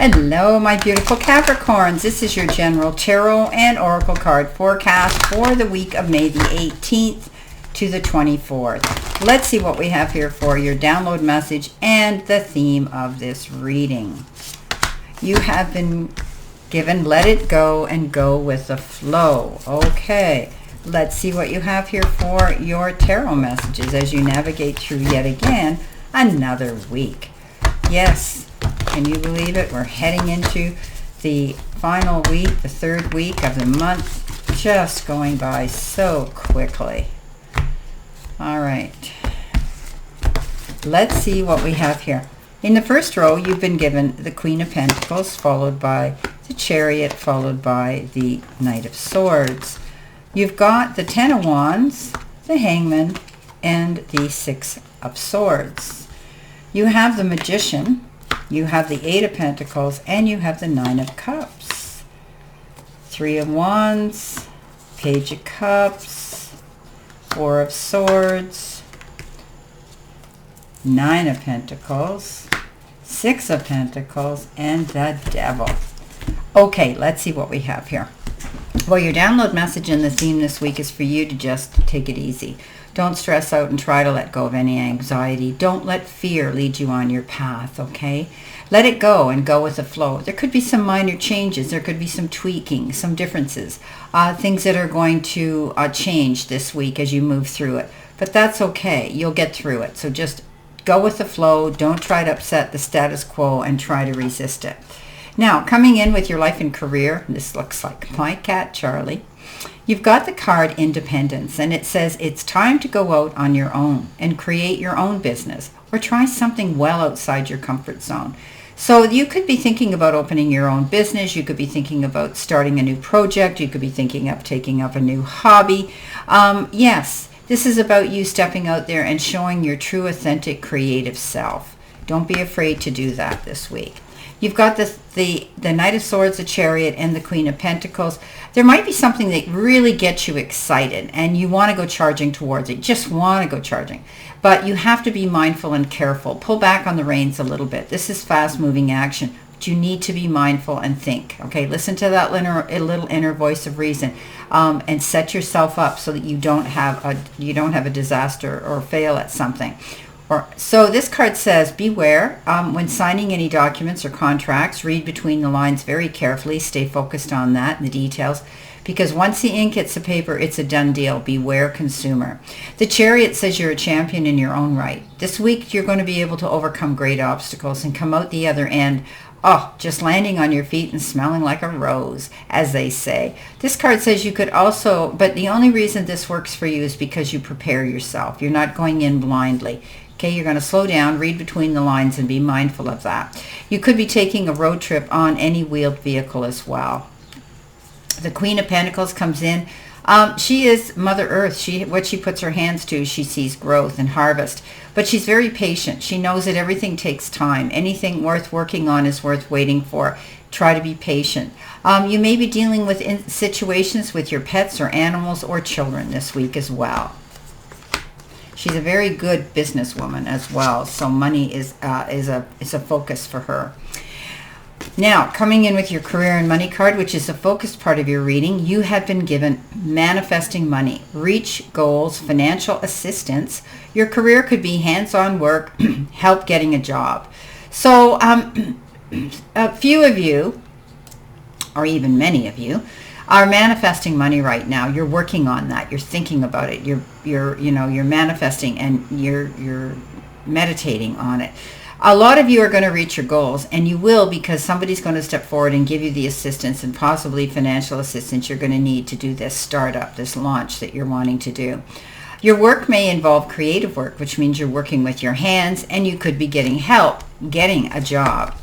Hello, my beautiful Capricorns. This is your general tarot and oracle card forecast for the week of May the 18th to the 24th. Let's see what we have here for your download message and the theme of this reading. You have been given let it go and go with the flow. Okay, let's see what you have here for your tarot messages as you navigate through yet again another week. Yes. Can you believe it? We're heading into the final week, the third week of the month, just going by so quickly. All right. Let's see what we have here. In the first row, you've been given the Queen of Pentacles, followed by the Chariot, followed by the Knight of Swords. You've got the Ten of Wands, the Hangman, and the Six of Swords. You have the Magician. You have the Eight of Pentacles, and you have the Nine of Cups. Three of Wands, Page of Cups, Four of Swords, Nine of Pentacles, Six of Pentacles, and the Devil. Okay, let's see what we have here. Well, your download message and the theme this week is for you to just take it easy. Don't stress out and try to let go of any anxiety. Don't let fear lead you on your path, okay? Let it go and go with the flow. There could be some minor changes. There could be some tweaking, some differences, things that are going to change this week as you move through it. But that's okay. You'll get through it. So just go with the flow. Don't try to upset the status quo and try to resist it. Now, coming in with your life and career, this looks like my cat, Charlie. You've got the card Independence, and it says it's time to go out on your own and create your own business or try something well outside your comfort zone. So you could be thinking about opening your own business. You could be thinking about starting a new project. You could be thinking of taking up a new hobby. Yes, this is about you stepping out there and showing your true, authentic, creative self. Don't be afraid to do that this week. You've got the Knight of Swords, the Chariot, and the Queen of Pentacles. There might be something that really gets you excited and you want to go charging towards it. You just want to go charging. But you have to be mindful and careful. Pull back on the reins a little bit. This is fast-moving action. But you need to be mindful and think. Okay, listen to that little inner voice of reason, and set yourself up so that you don't have a disaster or fail at something. So this card says, beware when signing any documents or contracts. Read between the lines very carefully. Stay focused on that and the details. Because once the ink hits the paper, it's a done deal. Beware, consumer. The Chariot says you're a champion in your own right. This week, you're going to be able to overcome great obstacles and come out the other end, just landing on your feet and smelling like a rose, as they say. This card says you could also, but the only reason this works for you is because you prepare yourself. You're not going in blindly. Okay, you're going to slow down, read between the lines, and be mindful of that. You could be taking a road trip on any wheeled vehicle as well. The Queen of Pentacles comes in. She is Mother Earth. What she puts her hands to, she sees growth and harvest. But she's very patient. She knows that everything takes time. Anything worth working on is worth waiting for. Try to be patient. You may be dealing with situations with your pets or animals or children this week as well. She's a very good businesswoman as well, so money is a focus for her. Now, coming in with your career and money card, which is the focused part of your reading, you have been given manifesting money, reach goals, financial assistance. Your career could be hands-on work, help getting a job. So a few of you, or even many of you, are manifesting money right now. You're working on that. You're thinking about it. You're manifesting and you're meditating on it. A lot of you are going to reach your goals, and you will, because somebody's going to step forward and give you the assistance and possibly financial assistance you're going to need to do this startup, this launch that you're wanting to do. Your work may involve creative work, which means you're working with your hands, and you could be getting help getting a job.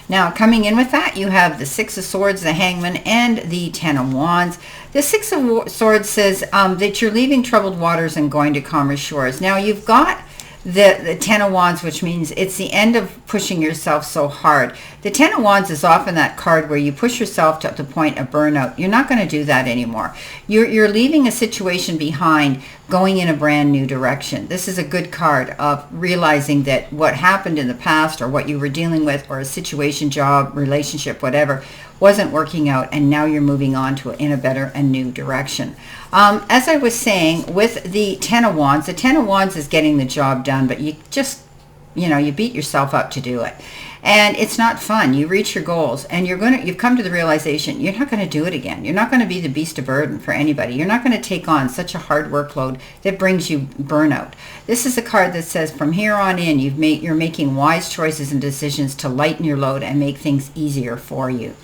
Now, coming in with that, you have the Six of Swords, the Hangman, and the Ten of Wands. The Six of Swords says that you're leaving troubled waters and going to calmer shores. Now, you've got the Ten of Wands, which means it's the end of pushing yourself so hard. The Ten of Wands is often that card where you push yourself to the point of burnout. You're not going to do that anymore. You're leaving a situation behind, going in a brand new direction. This is a good card of realizing that what happened in the past, or what you were dealing with, or a situation, job, relationship, whatever, wasn't working out, and now you're moving on to in a better and new direction. As I was saying, with the Ten of Wands is getting the job done, but you just, you beat yourself up to do it. And it's not fun. You reach your goals, and you've come to the realization you're not going to do it again. You're not going to be the beast of burden for anybody. You're not going to take on such a hard workload that brings you burnout. This is a card that says from here on in, you're making wise choices and decisions to lighten your load and make things easier for you.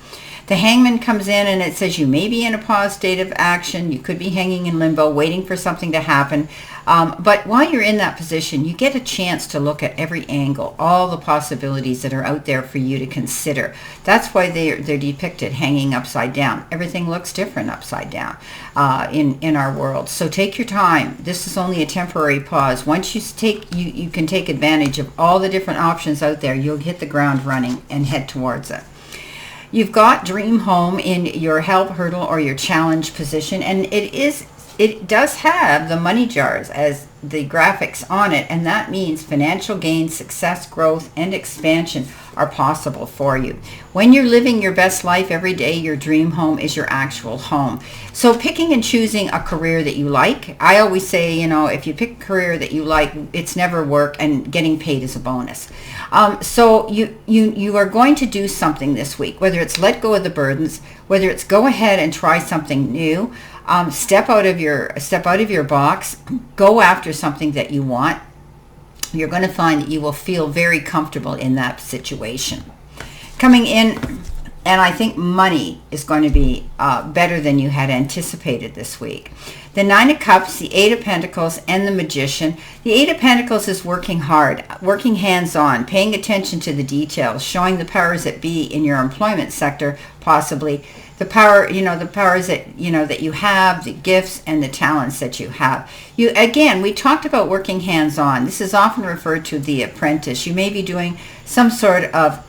The Hangman comes in, and it says you may be in a pause state of action. You could be hanging in limbo, waiting for something to happen. But while you're in that position, you get a chance to look at every angle, all the possibilities that are out there for you to consider. That's why they're depicted hanging upside down. Everything looks different upside down in our world. So take your time. This is only a temporary pause. Once you can take advantage of all the different options out there, you'll hit the ground running and head towards it. You've got dream home in your help, hurdle, or your challenge position, and it does have the money jars as the graphics on it, and that means financial gain, success, growth, and expansion are possible for you. When you're living your best life every day, your dream home is your actual home. So picking and choosing a career that you like, I always say, if you pick a career that you like, it's never work, and getting paid is a bonus. So you are going to do something this week, whether it's let go of the burdens, whether it's go ahead and try something new, step out of your box, go after something that you want. You're going to find that you will feel very comfortable in that situation. Coming in, and I think money is going to be better than you had anticipated this week. The Nine of Cups, the Eight of Pentacles, and the Magician. The Eight of Pentacles is working hard, working hands-on, paying attention to the details, showing the powers that be in your employment sector, possibly. The power, the powers that, that you have, the gifts and the talents that you have. We talked about working hands-on. This is often referred to the apprentice. You may be doing some sort of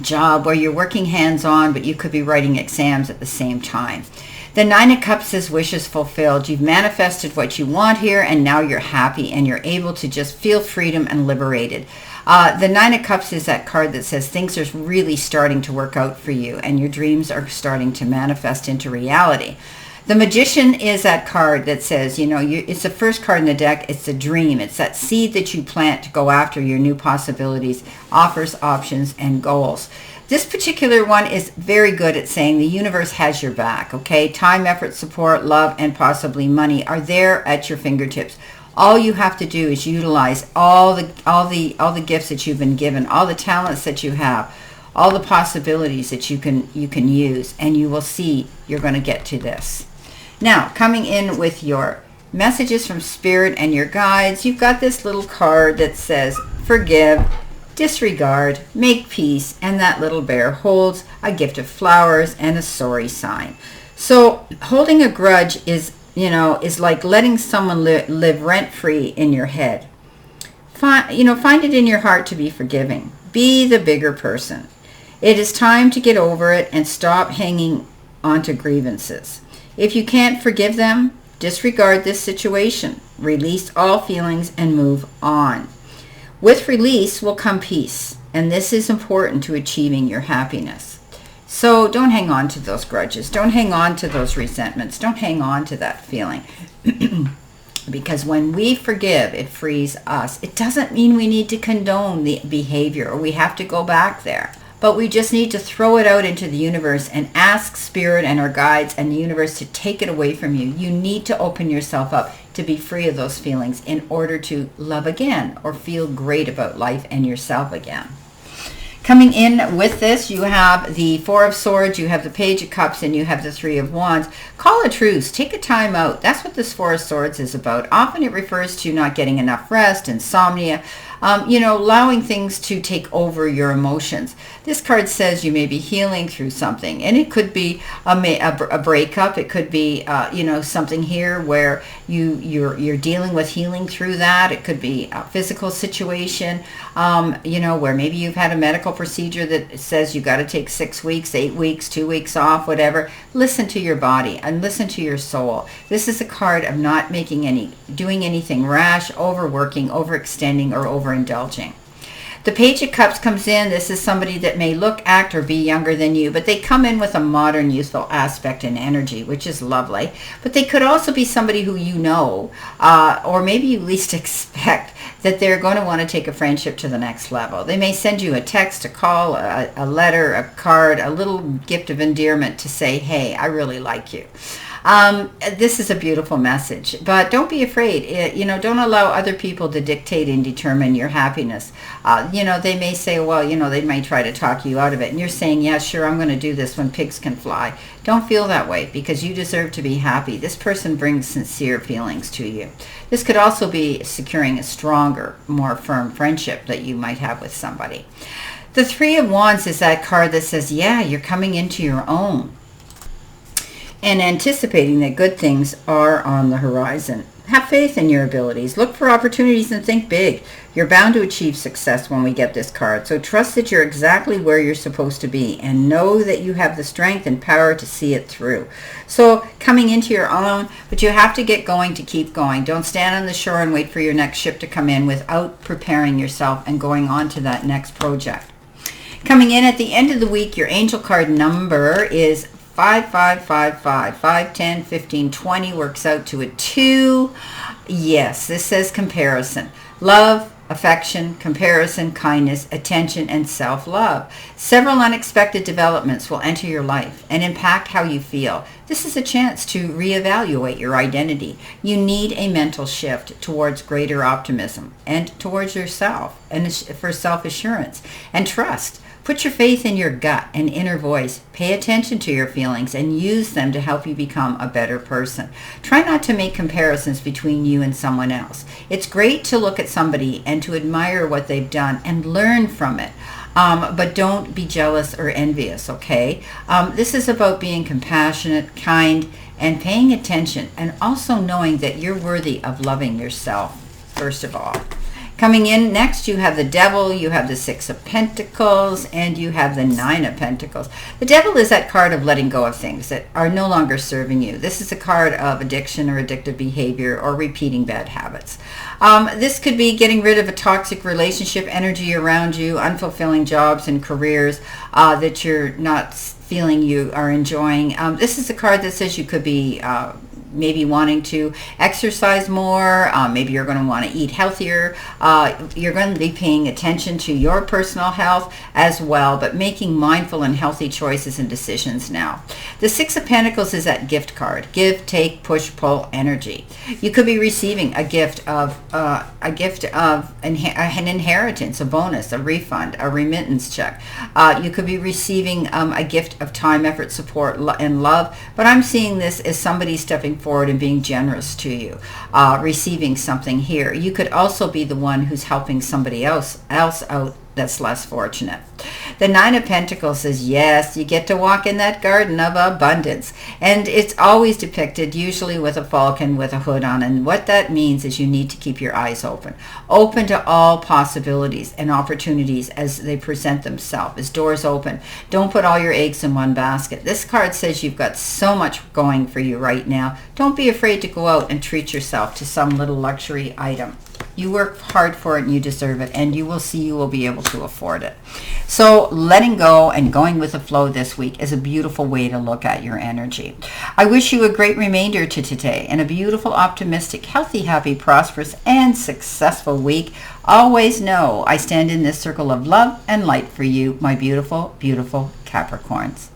job where you're working hands-on, but you could be writing exams at the same time. The Nine of Cups is wishes fulfilled. You've manifested what you want here, and now you're happy, and you're able to just feel freedom and liberated. The Nine of Cups is that card that says things are really starting to work out for you, and your dreams are starting to manifest into reality. The Magician is that card that says, it's the first card in the deck. It's a dream. It's that seed that you plant to go after your new possibilities, offers, options, and goals. This particular one is very good at saying the universe has your back, okay? Time, effort, support, love, and possibly money are there at your fingertips. All you have to do is utilize all the gifts that you've been given, all the talents that you have, all the possibilities that you can use, and you will see you're going to get to this. Now, coming in with your messages from Spirit and your guides, you've got this little card that says forgive, disregard, make peace, and that little bear holds a gift of flowers and a sorry sign. So holding a grudge is like letting someone live rent-free in your head. Find it in your heart to be forgiving. Be the bigger person. It is time to get over it and stop hanging onto grievances. If you can't forgive them, disregard this situation. Release all feelings and move on. With release will come peace, and this is important to achieving your happiness. So don't hang on to those grudges. Don't hang on to those resentments. Don't hang on to that feeling. Because when we forgive, it frees us. It doesn't mean we need to condone the behavior or we have to go back there. But we just need to throw it out into the universe and ask Spirit and our guides and the universe to take it away from you. You need to open yourself up to be free of those feelings in order to love again or feel great about life and yourself again. Coming in with this, you have the Four of Swords, you have the Page of Cups, and you have the Three of Wands. Call a truce. Take a time out. That's what this Four of Swords is about. Often it refers to not getting enough rest, insomnia, allowing things to take over your emotions. This card says you may be healing through something, and it could be a breakup. It could be, something here where, you're dealing with healing through that. It could be a physical situation, where maybe you've had a medical procedure that says you got to take 6 weeks, 8 weeks, 2 weeks off, whatever. Listen to your body and listen to your soul. This is a card of not doing anything rash, overworking, overextending, or overindulging. The Page of Cups comes in. This is somebody that may look, act, or be younger than you, but they come in with a modern, youthful aspect and energy, which is lovely. But they could also be somebody who you know, or maybe you least expect that they're going to want to take a friendship to the next level. They may send you a text, a call, a letter, a card, a little gift of endearment to say, hey, I really like you. This is a beautiful message, but don't be afraid. Don't allow other people to dictate and determine your happiness. They may say, well, they may try to talk you out of it. And you're saying, yeah, sure, I'm going to do this when pigs can fly. Don't feel that way, because you deserve to be happy. This person brings sincere feelings to you. This could also be securing a stronger, more firm friendship that you might have with somebody. The Three of Wands is that card that says, yeah, you're coming into your own and anticipating that good things are on the horizon. Have faith in your abilities. Look for opportunities and think big. You're bound to achieve success when we get this card. So trust that you're exactly where you're supposed to be, and know that you have the strength and power to see it through. So coming into your own, but you have to get going to keep going. Don't stand on the shore and wait for your next ship to come in without preparing yourself and going on to that next project. Coming in at the end of the week, your angel card number is 5555. 5, 10, 15, 20 works out to a 2. Yes, this says comparison. Love, affection, comparison, kindness, attention, and self-love. Several unexpected developments will enter your life and impact how you feel. This is a chance to reevaluate your identity. You need a mental shift towards greater optimism and towards yourself, and for self-assurance and trust. Put your faith in your gut and inner voice. Pay attention to your feelings and use them to help you become a better person. Try not to make comparisons between you and someone else. It's great to look at somebody and to admire what they've done and learn from it. But don't be jealous or envious, okay? This is about being compassionate, kind, and paying attention, and also knowing that you're worthy of loving yourself, first of all. Coming in next, you have the Devil, you have the Six of Pentacles, and you have the Nine of Pentacles. The Devil is that card of letting go of things that are no longer serving you. This is a card of addiction or addictive behavior or repeating bad habits. This could be getting rid of a toxic relationship energy around you, unfulfilling jobs and careers that you're not feeling you are enjoying. This is a card that says you could be maybe wanting to exercise more. Maybe you're going to want to eat healthier. You're going to be paying attention to your personal health as well, but making mindful and healthy choices and decisions now. The Six of Pentacles is that gift card. Give, take, push, pull energy. You could be receiving a gift of an inheritance, a bonus, a refund, a remittance check. You could be receiving a gift of time, effort, support, and love. But I'm seeing this as somebody stepping forward and being generous to you, receiving something here. You could also be the one who's helping somebody else out that's less fortunate. The Nine of Pentacles says, yes, you get to walk in that garden of abundance. And it's always depicted usually with a falcon with a hood on. And what that means is you need to keep your eyes open to all possibilities and opportunities as they present themselves, as doors open. Don't put all your eggs in one basket. This card says you've got so much going for you right now. Don't be afraid to go out and treat yourself to some little luxury item. You work hard for it and you deserve it, and you will see you will be able to afford it. So letting go and going with the flow this week is a beautiful way to look at your energy. I wish you a great remainder to today and a beautiful, optimistic, healthy, happy, prosperous, and successful week. Always know I stand in this circle of love and light for you, my beautiful, beautiful Capricorns.